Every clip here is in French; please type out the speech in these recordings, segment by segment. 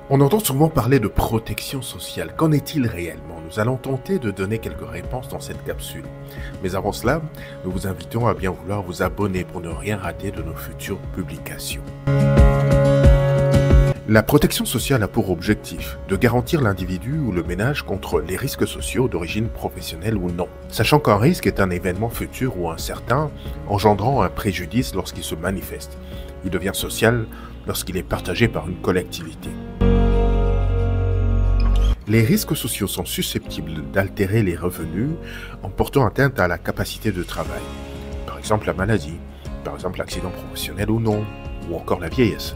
On entend souvent parler de protection sociale. Qu'en est-il réellement? Nous allons tenter de donner quelques réponses dans cette capsule. Mais avant cela, nous vous invitons à bien vouloir vous abonner pour ne rien rater de nos futures publications. La protection sociale a pour objectif de garantir l'individu ou le ménage contre les risques sociaux d'origine professionnelle ou non, sachant qu'un risque est un événement futur ou incertain, engendrant un préjudice lorsqu'il se manifeste. Il devient social lorsqu'il est partagé par une collectivité. Les risques sociaux sont susceptibles d'altérer les revenus en portant atteinte à la capacité de travail. Par exemple la maladie, par exemple l'accident professionnel ou non, ou encore la vieillesse.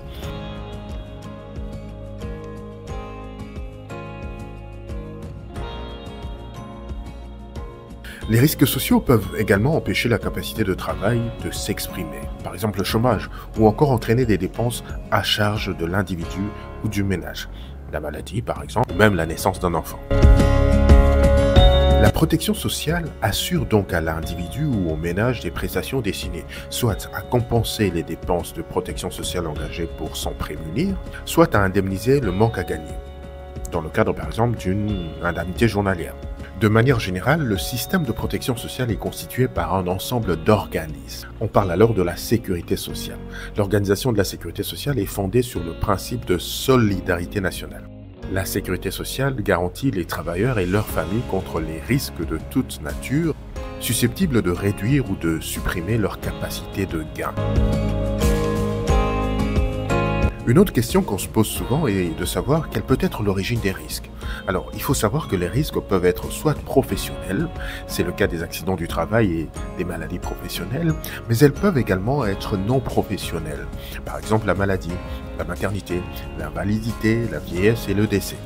Les risques sociaux peuvent également empêcher la capacité de travail de s'exprimer, par exemple le chômage, ou encore entraîner des dépenses à charge de l'individu ou du ménage. La maladie, par exemple, ou même la naissance d'un enfant. La protection sociale assure donc à l'individu ou au ménage des prestations destinées soit à compenser les dépenses de protection sociale engagées pour s'en prémunir, soit à indemniser le manque à gagner, dans le cadre par exemple d'une indemnité journalière. De manière générale, le système de protection sociale est constitué par un ensemble d'organismes. On parle alors de la sécurité sociale. L'organisation de la sécurité sociale est fondée sur le principe de solidarité nationale. La sécurité sociale garantit les travailleurs et leurs familles contre les risques de toute nature, susceptibles de réduire ou de supprimer leur capacité de gain. Une autre question qu'on se pose souvent est de savoir quelle peut être l'origine des risques. Alors, il faut savoir que les risques peuvent être soit professionnels, c'est le cas des accidents du travail et des maladies professionnelles, mais elles peuvent également être non professionnelles. Par exemple, la maladie, la maternité, l'invalidité, la vieillesse et le décès.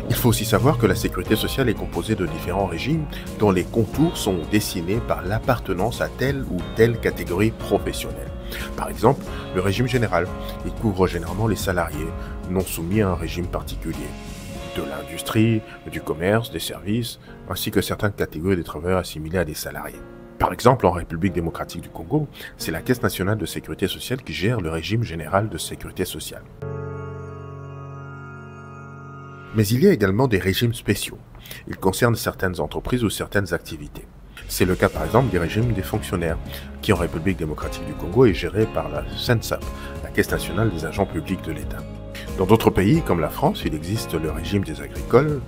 Il faut aussi savoir que la sécurité sociale est composée de différents régimes dont les contours sont dessinés par l'appartenance à telle ou telle catégorie professionnelle. Par exemple, le régime général, il couvre généralement les salariés non soumis à un régime particulier, de l'industrie, du commerce, des services, ainsi que certaines catégories de travailleurs assimilés à des salariés. Par exemple, en République démocratique du Congo, c'est la Caisse nationale de sécurité sociale qui gère le régime général de sécurité sociale. Mais il y a également des régimes spéciaux. Ils concernent certaines entreprises ou certaines activités. C'est le cas par exemple des régimes des fonctionnaires, qui en République démocratique du Congo est géré par la CENSAP, la Caisse nationale des agents publics de l'État. Dans d'autres pays, comme la France, il existe le régime des agricoles,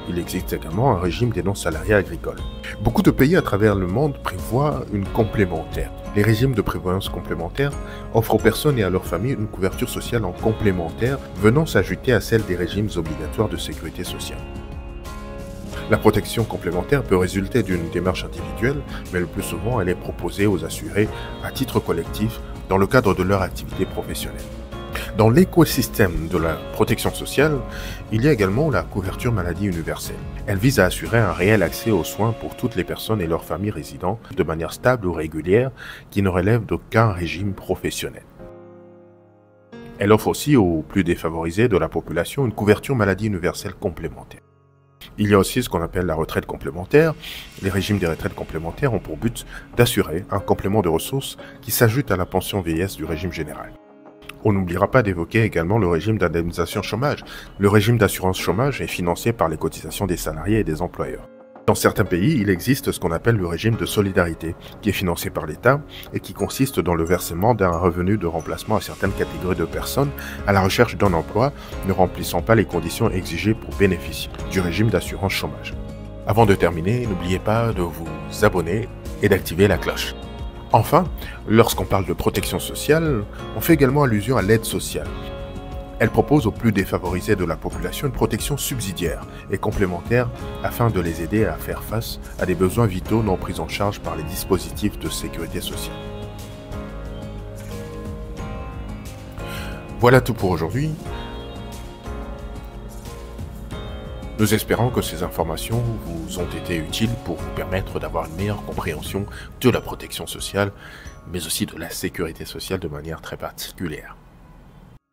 il existe également un régime des non-salariés agricoles. Beaucoup de pays à travers le monde prévoient une complémentaire. Les régimes de prévoyance complémentaire offrent aux personnes et à leurs familles une couverture sociale en complémentaire venant s'ajouter à celle des régimes obligatoires de sécurité sociale. La protection complémentaire peut résulter d'une démarche individuelle, mais le plus souvent elle est proposée aux assurés à titre collectif dans le cadre de leur activité professionnelle. Dans l'écosystème de la protection sociale, il y a également la couverture maladie universelle. Elle vise à assurer un réel accès aux soins pour toutes les personnes et leurs familles résidant de manière stable ou régulière qui ne relèvent d'aucun régime professionnel. Elle offre aussi aux plus défavorisés de la population une couverture maladie universelle complémentaire. Il y a aussi ce qu'on appelle la retraite complémentaire. Les régimes des retraites complémentaires ont pour but d'assurer un complément de ressources qui s'ajoute à la pension vieillesse du régime général. On n'oubliera pas d'évoquer également le régime d'indemnisation chômage. Le régime d'assurance chômage est financé par les cotisations des salariés et des employeurs. Dans certains pays, il existe ce qu'on appelle le régime de solidarité, qui est financé par l'État et qui consiste dans le versement d'un revenu de remplacement à certaines catégories de personnes à la recherche d'un emploi ne remplissant pas les conditions exigées pour bénéficier du régime d'assurance chômage. Avant de terminer, n'oubliez pas de vous abonner et d'activer la cloche. Enfin, lorsqu'on parle de protection sociale, on fait également allusion à l'aide sociale. Elle propose aux plus défavorisés de la population une protection subsidiaire et complémentaire afin de les aider à faire face à des besoins vitaux non pris en charge par les dispositifs de sécurité sociale. Voilà tout pour aujourd'hui. Nous espérons que ces informations vous ont été utiles pour vous permettre d'avoir une meilleure compréhension de la protection sociale, mais aussi de la sécurité sociale de manière très particulière.